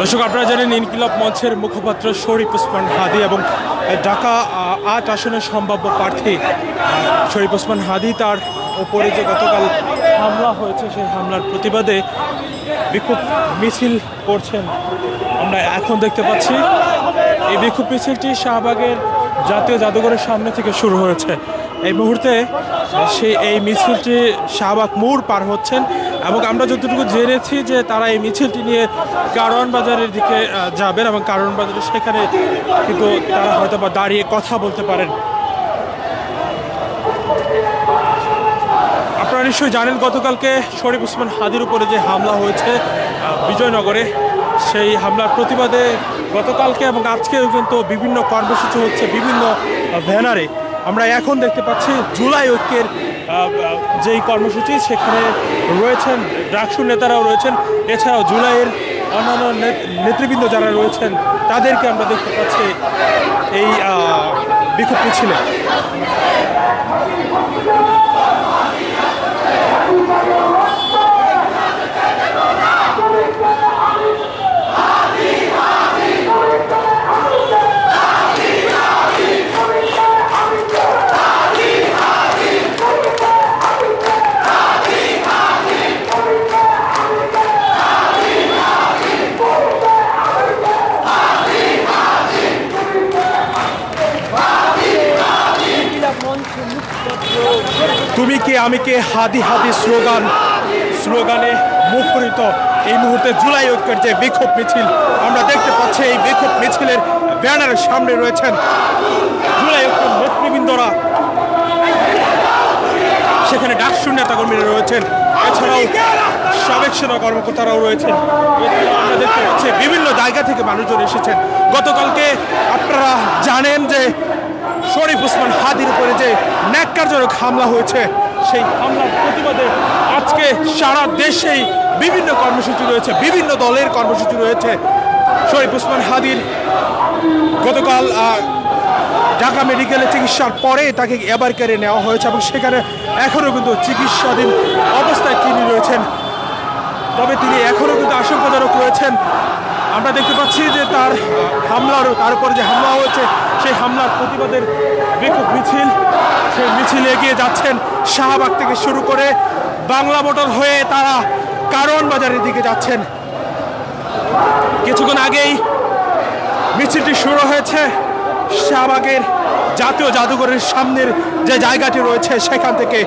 দর্শক, আপনারা জানেন ইনকিলাব মঞ্চের মুখপাত্র শরীফ ওসমান হাদী এবং ঢাকা ৮ আসনের সম্ভাব্য প্রার্থী শরীফ ওসমান হাদী, তার ওপরে যে গতকাল হামলা হয়েছে সেই হামলার প্রতিবাদে বিক্ষোভ মিছিল করছেন। আমরা এখন দেখতে পাচ্ছি এই বিক্ষোভ মিছিলটি শাহবাগের জাতীয় জাদুঘরের সামনে থেকে শুরু হয়েছে। এই মুহূর্তে এই মিছিলটি শাহবাগ মোড় পার হচ্ছেন এবং আমরা যতটুকু জেনেছি যে তারা এই মিছিলটি নিয়ে কারওয়ান বাজারের দিকে যাবেন এবং কারওয়ান বাজারে সেখানে কিন্তু তারা হয়তো বা দাঁড়িয়ে কথা বলতে পারেন। আপনারা নিশ্চয়ই জানেন গতকালকে শরীফ ওসমান হাদীর উপরে যে হামলা হয়েছে বিজয়নগরে, সেই হামলার প্রতিবাদে গতকালকে এবং আজকেও কিন্তু বিভিন্ন কর্মসূচি হচ্ছে বিভিন্ন ব্যানারে। আমরা এখন দেখতে পাচ্ছি জুলাই ঐক্যের যেই কর্মসূচি সেখানে রয়েছেন ডাকসুর নেতারাও রয়েছেন, এছাড়াও জুলাইয়ের অন্যান্য নেতৃবৃন্দ যারা রয়েছেন তাদেরকে আমরা দেখতে পাচ্ছি এই বিক্ষোভ মিছিলে। তুমি কে আমি কে হাদি হাদি স্লোগানে মুখরিত এই মুহূর্তে জুলাই ঐক্যের যে বিক্ষোভ মিছিল আমরা দেখতে পাচ্ছি। এই বিক্ষোভ মিছিলের ব্যানারের সামনে রয়েছেন জুলাই ঐক্যের নেতৃবৃন্দরা, সেখানে ডাকসুর নেতাকর্মীরা রয়েছেন, এছাড়াও সাবেক সেনা কর্মকর্তারাও রয়েছেন। আমরা দেখতে পাচ্ছি বিভিন্ন জায়গা থেকে মানুষজন এসেছেন। গতকালকে আপনারা জানেন যে শরীফ ওসমান হাদীর উপরে যে ন্যাক্কারজনক হামলা হয়েছে, সেই হামলার প্রতিবাদে আজকে সারা দেশেই বিভিন্ন কর্মসূচি রয়েছে, বিভিন্ন দলের কর্মসূচি রয়েছে। শরীফ ওসমান হাদীর গতকাল ঢাকা মেডিকেলে চিকিৎসার পরে তাকে এবার কেড়ে নেওয়া হয়েছে এবং সেখানে এখনও কিন্তু চিকিৎসাধীন অবস্থায় তিনি রয়েছেন। তবে তিনি এখনও কিন্তু আশঙ্কাজনক রয়েছেন। আমরা দেখতে পাচ্ছি যে তার উপর যে হামলা হয়েছে সেই হামলার প্রতিবাদের বিক্ষোভ মিছিল, সেই মিছিল এগিয়ে যাচ্ছেন শাহবাগ থেকে শুরু করে বাংলা মোটর হয়ে তারা কারওয়ান বাজারের দিকে যাচ্ছেন। কিছুক্ষণ আগেই মিছিলটি শুরু হয়েছে শাহবাগের জাতীয় জাদুঘরের সামনের যে জায়গাটি রয়েছে সেখান থেকে।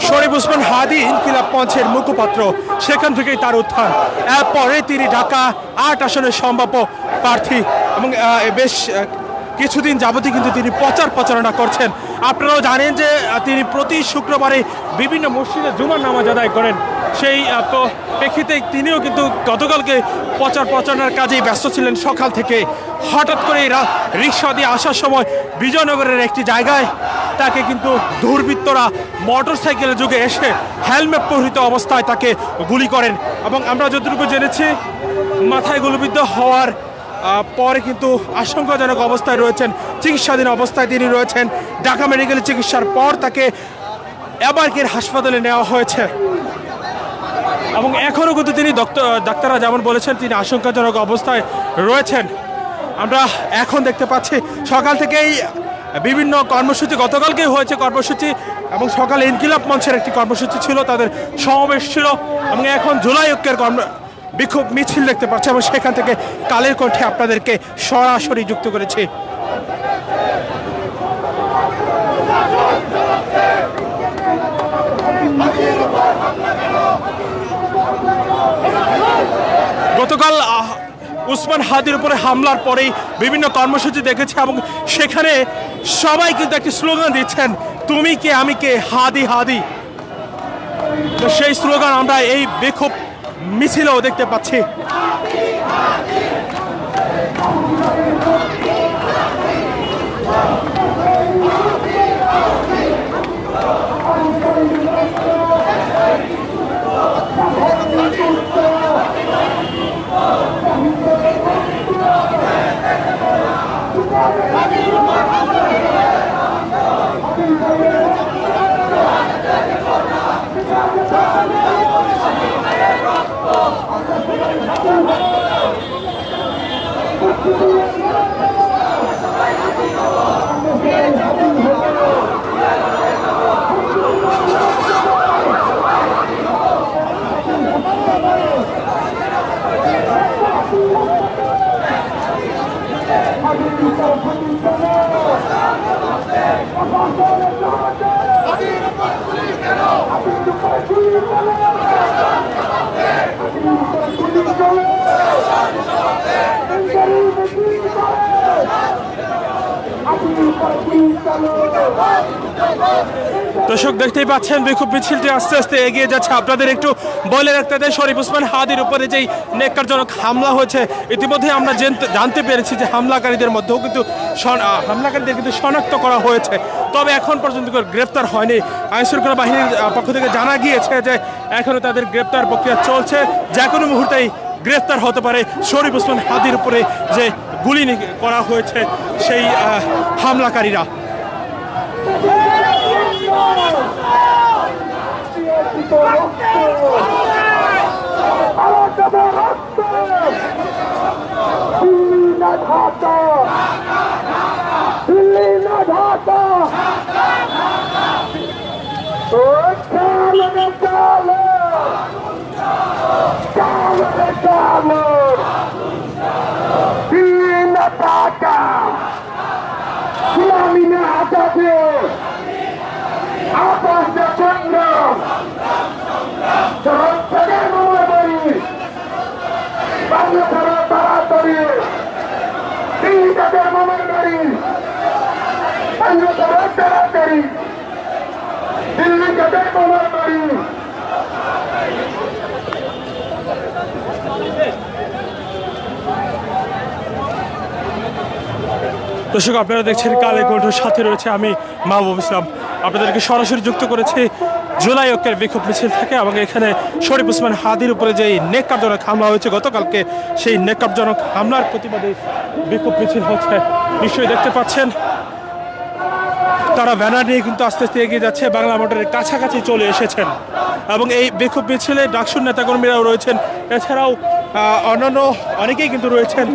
শরীফ ওসমান হাদী ইনকিলাব মঞ্চের মুখপাত্র, সেখান থেকেই তার উত্থান। এরপরে তিনি ঢাকা ৮ আসনের সম্ভাব্য প্রার্থী এবং বেশ কিছুদিন যাবতীয় কিন্তু তিনি প্রচারণা করছেন। আপনারাও জানেন যে তিনি প্রতি শুক্রবারে বিভিন্ন মসজিদে জুমার নামাজ আদায় করেন। সেই প্রেক্ষিতে তিনিও কিন্তু গতকালকে প্রচারণার কাজেই ব্যস্ত ছিলেন সকাল থেকে। হঠাৎ করে রিক্সা দিয়ে আসার সময় বিজয়নগরের একটি জায়গায় তাকে কিন্তু দুর্বৃত্তরা মোটর সাইকেলে যুগে এসে হেলমেট পরিহিত অবস্থায় তাকে গুলি করেন এবং আমরা যতটুকু জেনেছি মাথায় গুলিবিদ্ধ হওয়ার পরে কিন্তু আশঙ্কাজনক অবস্থায় রয়েছেন, চিকিৎসাধীন অবস্থায় তিনি রয়েছেন। ঢাকা মেডিকেলে চিকিৎসার পর তাকে এবারকের হাসপাতালে নেওয়া হয়েছে এবং এখনও কিন্তু তিনি ডাক্তাররা যেমন বলেছেন তিনি আশঙ্কাজনক অবস্থায় রয়েছেন। আমরা এখন দেখতে পাচ্ছি সকাল থেকেই বিভিন্ন কর্মসূচি, গতকালকেই হয়েছে কর্মসূচি এবং সকালে ইনকিলাব মঞ্চের একটি কর্মসূচি ছিল, তাদের সমাবেশ ছিল এবং এখন জুলাই ঐক্যের বিক্ষোভ মিছিল দেখতে পাচ্ছি এবং সেখান থেকে কালের কণ্ঠে আপনাদেরকে সরাসরি যুক্ত করেছি। গতকাল ওসমান হাদীর উপরে হামলার পরেই বিভিন্ন কর্মসূচি দেখেছে এবং সেখানে সবাই কিন্তু একটি স্লোগান দিচ্ছেন, তুমি কে আমি কে হাদি হাদি। তো সেই স্লোগান আমরা এই বিক্ষোভ মিছিলও দেখতে পাচ্ছি। দর্শক দেখতেই পাচ্ছেন বিক্ষোভ মিছিলটি আস্তে আস্তে এগিয়ে যাচ্ছে। আপনাদের একটু বলে রাখতে দেয়, শরীফ ওসমান হাদির উপরে যেই নেককারজনক হামলা হয়েছে, ইতিমধ্যে আমরা জানতে পেরেছি যে হামলাকারীদের মধ্যেও কিন্তু হামলাকারীদের কিন্তু শনাক্ত করা হয়েছে, তবে এখন পর্যন্ত গ্রেপ্তার হয়নি। আইনশৃঙ্খলা বাহিনীর পক্ষ থেকে জানা গিয়েছে যে এখনো তাদের গ্রেপ্তার প্রক্রিয়া চলছে, যে কোনো মুহূর্তেই গ্রেপ্তার হতে পারে শরীফ ওসমান হাদির উপরে যে গুলি করা হয়েছে সেই হামলাকারীরা। দর্শক আপনারা দেখছেন কালে কণ্ঠের সাথে রয়েছে আমি মাহবুব ইসলাম। আপনাদেরকে সরাসরি যুক্ত করেছি জুলাই ঐক্যের বিক্ষোভ মিছিল থেকে, এবং এখানে শরীফ ওসমান হাদির উপরে যে নেককারজনক হামলা হয়েছে গতকালকে, সেই নেককারজনক হামলার প্রতিবাদে বিক্ষোভ মিছিল হচ্ছে। নিশ্চয়ই দেখতে পাচ্ছেন তারা ব্যানার নিয়ে কিন্তু আস্তে আস্তে এগিয়ে যাচ্ছে, বাংলা মোটরের কাছাকাছি চলে এসেছেন, এবং এই বিক্ষোভ মিছিলে ডাকসুর নেতাকর্মীরাও রয়েছেন, এছাড়াও অন্যান্য অনেকেই কিন্তু রয়েছেন।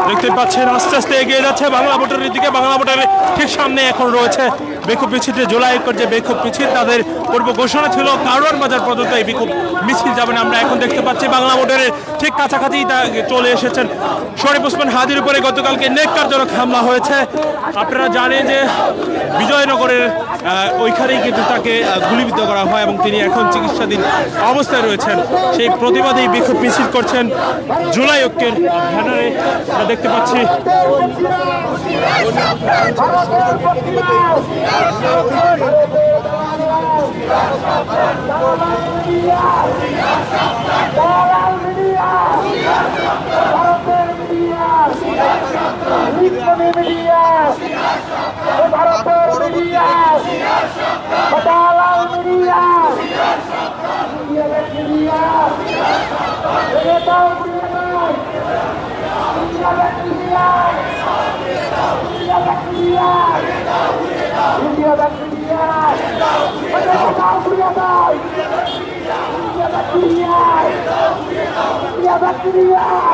দেখতে পাচ্ছেন আস্তে আস্তে এগিয়ে যাচ্ছে বাংলা মোটরের দিকে। বাংলা মোটরের ঠিক সামনে এখন রয়েছে বিক্ষোভ মিছিলটি। জুলাই ঐক্যের যে বিক্ষোভ মিছিল, তাদের পূর্ব ঘোষণা ছিল কারওয়ান বাজার পর্যন্ত এই বিক্ষোভ মিছিল যাবেন। আমরা এখন দেখতে পাচ্ছি বাংলা মোটরের ঠিক কাছাকাছি চলে এসেছেন। শরীফ ওসমান হাদির উপরে গতকালকে নেককারজনক হামলা হয়েছে। আপনারা জানেন যে বিজয়নগরের ওইখানেই কিন্তু তাকে গুলিবিদ্ধ করা হয়, এবং তিনি এখন চিকিৎসাধীন অবস্থায় রয়েছেন। সেই প্রতিবাদেই বিক্ষোভ মিছিল করছেন জুলাই ঐক্যের ব্যানারে আমরা দেখতে পাচ্ছি।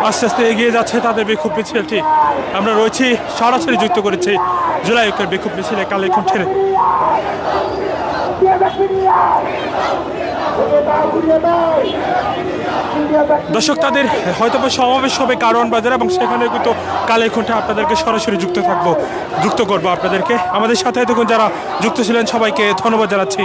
আস্তে আস্তে এগিয়ে যাচ্ছে তাদের বিক্ষোভ মিছিলটি। আমরা রয়েছি, সরাসরি যুক্ত করেছি জুলাই ঐক্যের বিক্ষোভ মিছিলে কালেকণ্ঠের। দর্শক, তাদের হয়তো সমাবেশ হবে কারওয়ান বাজারে এবং সেখানে কিন্তু কালেকণ্ঠে আপনাদেরকে সরাসরি যুক্ত করবো আপনাদেরকে। আমাদের সাথে এতক্ষণ যারা যুক্ত ছিলেন সবাইকে ধন্যবাদ জানাচ্ছি।